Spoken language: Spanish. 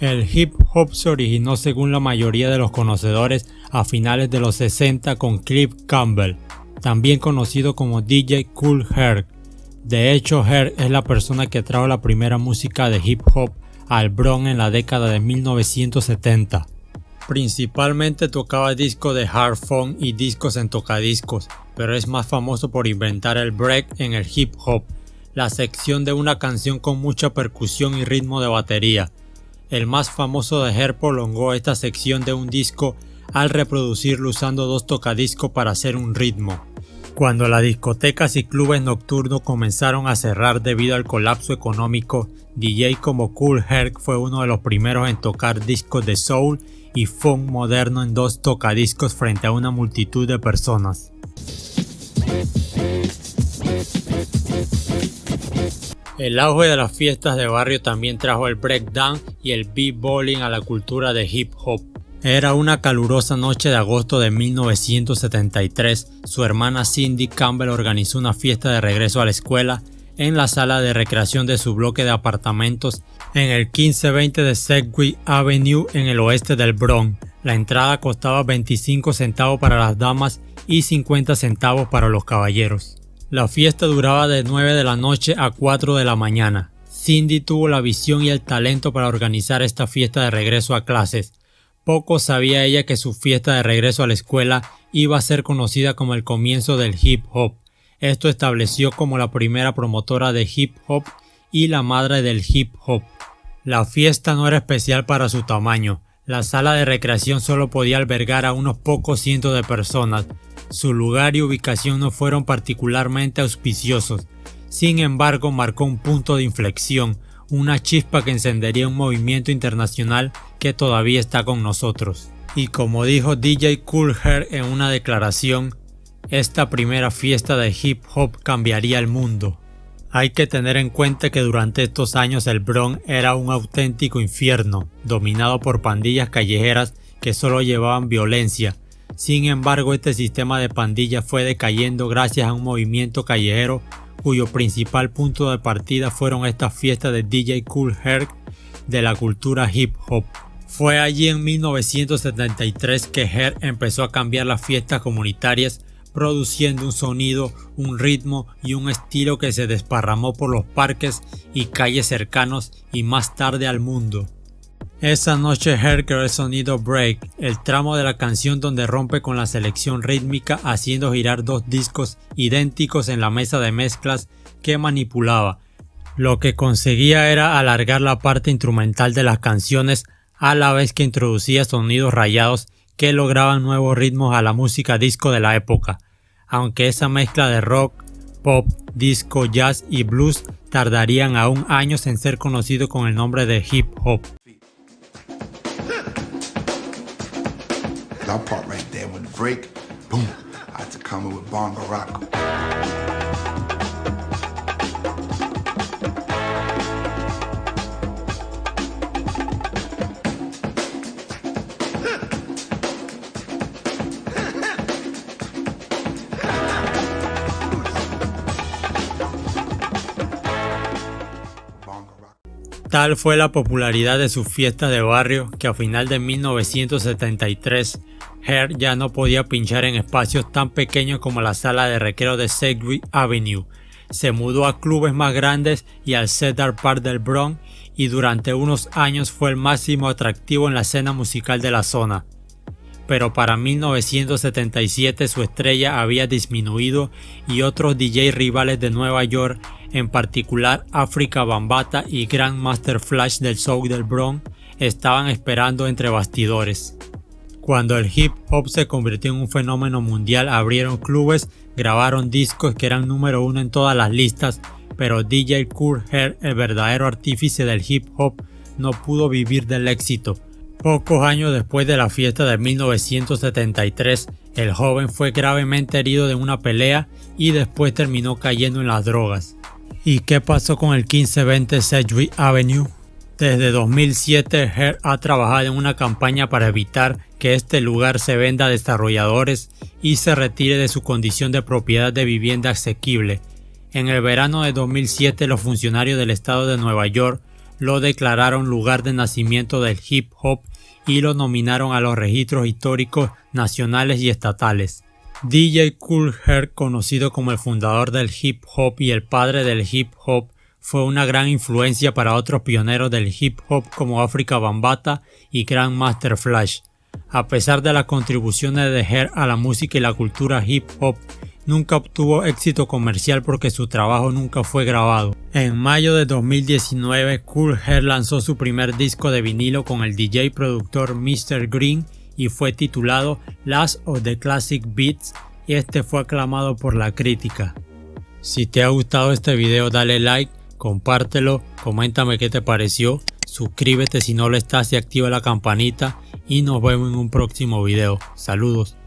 El hip hop se originó, según la mayoría de los conocedores, a finales de los 60 con Cliff Campbell, también conocido como DJ Kool Herc. De hecho, Herc es la persona que trajo la primera música de hip hop al Bronx en la década de 1970. Principalmente tocaba discos de hard funk y discos en tocadiscos, pero es más famoso por inventar el break en el hip hop, la sección de una canción con mucha percusión y ritmo de batería. El más famoso de Herc prolongó esta sección de un disco al reproducirlo usando dos tocadiscos para hacer un ritmo. Cuando las discotecas y clubes nocturnos comenzaron a cerrar debido al colapso económico, DJ como Kool Herc fue uno de los primeros en tocar discos de soul y funk moderno en dos tocadiscos frente a una multitud de personas. El auge de las fiestas de barrio también trajo el breakdown y el b-bowling a la cultura de hip hop. Era una calurosa noche de agosto de 1973, su hermana Cindy Campbell organizó una fiesta de regreso a la escuela en la sala de recreación de su bloque de apartamentos en el 1520 de Sedgwick Avenue en el oeste del Bronx. La entrada costaba 25 centavos para las damas y 50 centavos para los caballeros. La fiesta duraba de 9 de la noche a 4 de la mañana. Cindy tuvo la visión y el talento para organizar esta fiesta de regreso a clases. Poco sabía ella que su fiesta de regreso a la escuela iba a ser conocida como el comienzo del hip hop. Esto estableció como la primera promotora de hip hop y la madre del hip hop. La fiesta no era especial para su tamaño. La sala de recreación solo podía albergar a unos pocos cientos de personas. Su lugar y ubicación no fueron particularmente auspiciosos. Sin embargo, marcó un punto de inflexión, una chispa que encendería un movimiento internacional que todavía está con nosotros. Y como dijo DJ Kool Herc en una declaración, esta primera fiesta de hip hop cambiaría el mundo. Hay que tener en cuenta que durante estos años el Bronx era un auténtico infierno, dominado por pandillas callejeras que solo llevaban violencia. Sin embargo, este sistema de pandillas fue decayendo gracias a un movimiento callejero cuyo principal punto de partida fueron estas fiestas de DJ Kool Herc de la cultura hip hop. Fue allí en 1973 que Herc empezó a cambiar las fiestas comunitarias, produciendo un sonido, un ritmo y un estilo que se desparramó por los parques y calles cercanos y más tarde al mundo. Esa noche Herc creó el sonido break, el tramo de la canción donde rompe con la selección rítmica haciendo girar dos discos idénticos en la mesa de mezclas que manipulaba. Lo que conseguía era alargar la parte instrumental de las canciones a la vez que introducía sonidos rayados que lograban nuevos ritmos a la música disco de la época. Aunque esa mezcla de rock, pop, disco, jazz y blues tardarían aún años en ser conocido con el nombre de hip hop. That part right there with the break, boom, I had to come in with Bongo Rock. Tal fue la popularidad de sus fiestas de barrio que a final de 1973 Herc ya no podía pinchar en espacios tan pequeños como la sala de recreo de Sedgwick Avenue. Se mudó a clubes más grandes y al Cedar Park del Bronx y durante unos años fue el máximo atractivo en la escena musical de la zona. Pero para 1977 su estrella había disminuido y otros DJ rivales de Nueva York, en particular Afrika Bambaataa y Grandmaster Flash del Soul del Bronx, estaban esperando entre bastidores. Cuando el hip hop se convirtió en un fenómeno mundial, abrieron clubes, grabaron discos que eran número uno en todas las listas, pero DJ Kool Herc, el verdadero artífice del hip hop, no pudo vivir del éxito. Pocos años después de la fiesta de 1973, el joven fue gravemente herido de una pelea y después terminó cayendo en las drogas. ¿Y qué pasó con el 1520 Sedgwick Avenue? Desde 2007, Herc ha trabajado en una campaña para evitar que este lugar se venda a desarrolladores y se retire de su condición de propiedad de vivienda asequible. En el verano de 2007, los funcionarios del estado de Nueva York lo declararon lugar de nacimiento del hip hop y lo nominaron a los registros históricos nacionales y estatales. DJ Kool Herc, conocido como el fundador del hip hop y el padre del hip hop, fue una gran influencia para otros pioneros del hip hop como Afrika Bambaataa y Grandmaster Flash. A pesar de las contribuciones de Herc a la música y la cultura hip hop, nunca obtuvo éxito comercial porque su trabajo nunca fue grabado. En mayo de 2019, Kool Herc lanzó su primer disco de vinilo con el DJ productor Mr. Green y fue titulado Last of the Classic Beats, y este fue aclamado por la crítica. Si te ha gustado este video, dale like, compártelo, coméntame qué te pareció, suscríbete si no lo estás y activa la campanita y nos vemos en un próximo video. Saludos.